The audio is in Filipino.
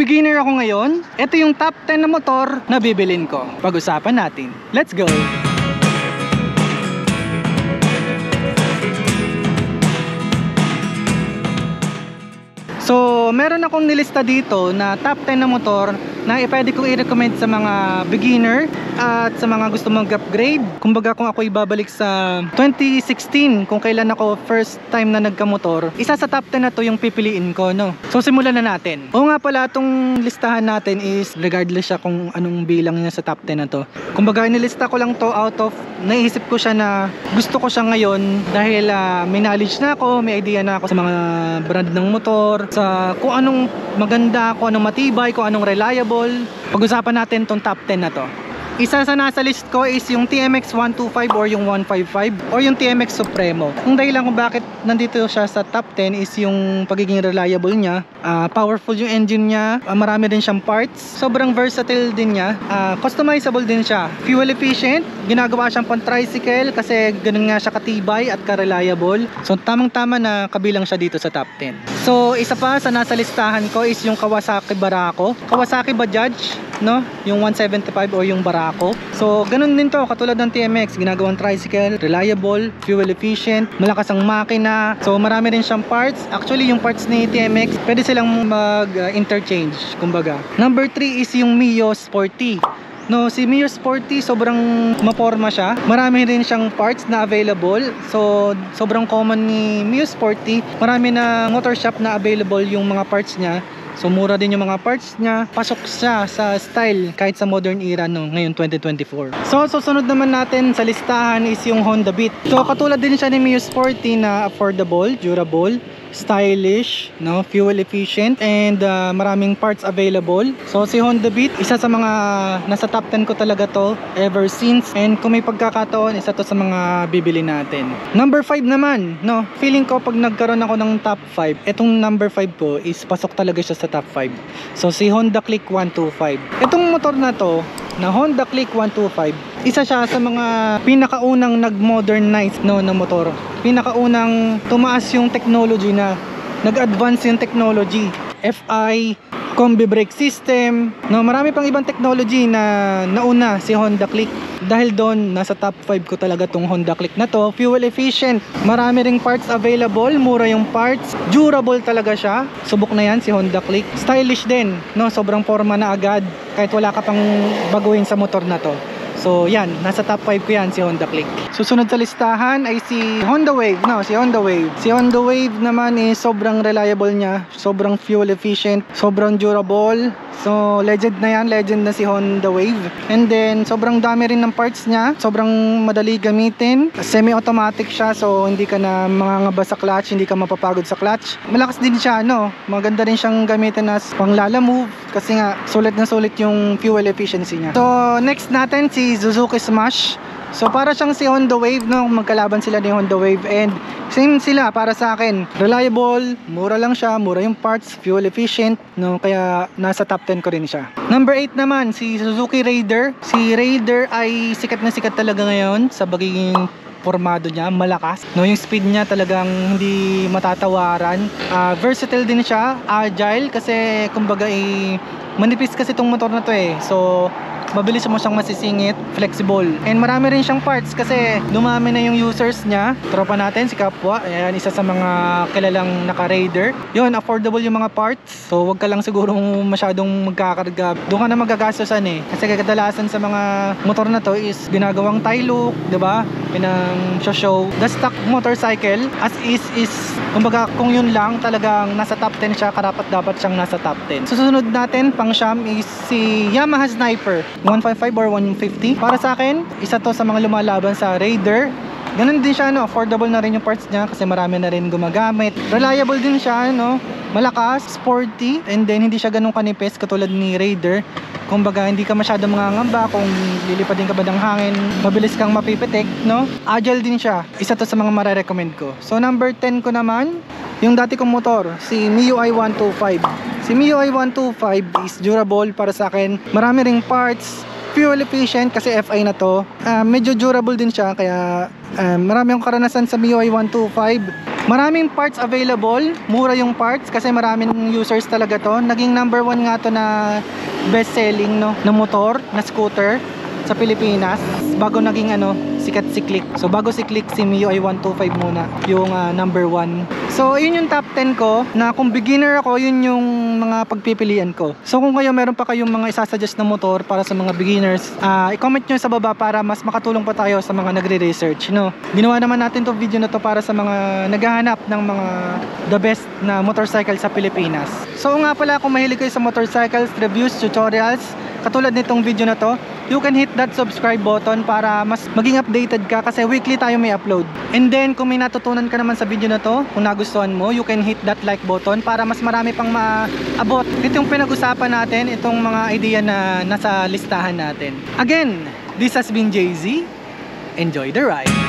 beginner ako ngayon. Ito yung top 10 na motor na bibilin ko. Pag-usapan natin. Let's go! So, meron akong nilista dito na top 10 na motor na pwede kong i-recommend sa mga beginner at sa mga gusto mag-upgrade. Kumbaga kung ako ibabalik sa 2016, kung kailan ako first time na nagkamotor, isa sa top 10 na to yung pipiliin ko, no? So, simulan na natin. O nga pala, itong listahan natin is regardless siya kung anong bilang niya sa top 10 na to. Kumbaga, nilista ko lang to out of, naisip ko siya na gusto ko siya ngayon dahil may knowledge na ako, may idea na ako sa mga brand ng motor, sa kung anong maganda, kung anong matibay, kung anong reliable. Pag-usapan natin tong top 10 na to. Isa sa nasa list ko is yung TMX 125 or yung 155 or yung TMX Supremo. Ang dahilan kung bakit nandito siya sa top 10 is yung pagiging reliable niya, powerful yung engine niya, marami din siyang parts, sobrang versatile din niya, customizable din siya, fuel efficient, ginagawa siyang pang tricycle kasi ganun nga siya katibay at ka-reliable. So tamang tama na kabilang siya dito sa top 10. So isa pa sa nasa listahan ko is yung Kawasaki Barako, Kawasaki Bajaj, no? Yung 175 o yung Barako. So ganun din to, katulad ng TMX, ginagawang tricycle, reliable, fuel efficient, malakas ang makina. So marami rin siyang parts. Actually yung parts ni TMX pwede silang mag-interchange, kumbaga. Number 3 is yung Mio Sporty. No, si Mio Sporty sobrang maporma siya. Marami rin siyang parts na available. So sobrang common ni Mio Sporty. Marami na motor shop na available yung mga parts niya. So mura din yung mga parts niya. Pasok siya sa style kahit sa modern era no, ngayon 2024. So susunod naman natin sa listahan is yung Honda Beat. So katulad din siya ni Mio Sporty na affordable, durable, stylish, no, fuel efficient, and maraming parts available. So si Honda Beat, isa sa mga nasa top 10 ko talaga to ever since, and kung may pagkakataon, isa to sa mga bibili natin. Number 5 naman, no, feeling ko pag nagkaroon ako ng top 5, etong number 5 ko is pasok talaga siya sa top 5. So si Honda Click 125. Etong motor na to na Honda Click 125, isa siya sa mga pinakaunang nag-modernize no na motor. Pinakaunang tumaas yung technology na nag-advance yung technology. FI, combi brake system, no, marami pang ibang technology na nauna si Honda Click. Dahil doon, nasa top 5 ko talaga tong Honda Click na to. Fuel efficient, marami ring parts available, mura yung parts, durable talaga siya. Subok na yan si Honda Click. Stylish din, no, sobrang forma na agad kahit wala ka pang baguhin sa motor na to. So yan, nasa top 5 ko yan si Honda Click. Susunod sa listahan ay si Honda Wave, no, si Honda Wave. Si Honda Wave naman is sobrang reliable niya, sobrang fuel efficient, sobrang durable. So legend na yan, legend na si Honda Wave. And then sobrang dami rin ng parts niya, sobrang madali gamitin. Semi-automatic siya, so hindi ka na mangangaba sa clutch, hindi ka mapapagod sa clutch. Malakas din siya, no, maganda rin siyang gamitin as pang-lala move kasi nga sulit na sulit yung fuel efficiency niya. So next natin si Suzuki Smash. So para siyang si Honda Wave, no, magkalaban sila ni Honda Wave, and same sila para sa akin. Reliable, mura lang siya, mura yung parts, fuel efficient, no, kaya nasa top 10 ko rin siya. Number 8 naman si Suzuki Raider. Si Raider ay sikat na sikat talaga ngayon sa pagiging formado niya, malakas, no, yung speed niya talagang hindi matatawaran. Versatile din siya, agile kasi kumbaga manipis kasi itong motor na to so mabilis mo siyang masisingit, flexible, and marami rin siyang parts kasi dumami na yung users niya. Tropa natin si Kapwa, ayan, isa sa mga kilalang naka-Raider. Yun, affordable yung mga parts, so wag ka lang siguro masyadong magkakarga, doon ka na magagastosan kasi kadalasan sa mga motor na to is ginagawang tie look, diba, pinang show. The stock motorcycle as is kumbaga kung yun lang talagang nasa top 10 siya, karapat dapat siyang nasa top 10. Susunod natin pang siyam is si Yamaha Sniper 155 or 150. Para sa akin, isa to sa mga lumalaban sa Raider. Ganun din siya, no, affordable na rin yung parts niya kasi marami na rin gumagamit. Reliable din siya, no, malakas, sporty, and then hindi siya ganun kanipis katulad ni Raider. Kumbaga hindi ka masyadong mangangamba kung lilipadin ka ba ng hangin, mabilis kang mapipitik, no. Agile din siya. Isa to sa mga mare-recommend ko. So number 10 ko naman, yung dati kong motor, si MIUI 125. Si MIUI 125 is durable para sa akin. Marami ring parts, fuel efficient kasi FI na to. Medyo durable din siya kaya marami akong karanasan sa MIUI 125. Maraming parts available, mura yung parts kasi maraming users talaga to. Naging number 1 nga to na best selling no, na motor, na scooter sa Pilipinas bago naging sikat si Click. So bago si Click, si MIUI 125 muna yung number 1. So yun yung top 10 ko na kung beginner ako, yun yung mga pagpipilian ko. So kung kayo meron pa kayong mga isasuggest na motor para sa mga beginners, i-comment nyo sa baba para mas makatulong pa tayo sa mga nagre-research, no? Ginawa naman natin to video na to para sa mga naghahanap ng mga the best na motorcycle sa Pilipinas. So nga pala, kung mahilig kayo sa motorcycles, reviews, tutorials, katulad nitong video na to, you can hit that subscribe button para mas maging updated ka kasi weekly tayo may upload. And then kung may natutunan ka naman sa video na to, kung nagustuhan mo, you can hit that like button para mas marami pang maabot. Ito yung pinag-usapan natin, itong mga idea na nasa listahan natin. Again, this has been JZ. Enjoy the ride!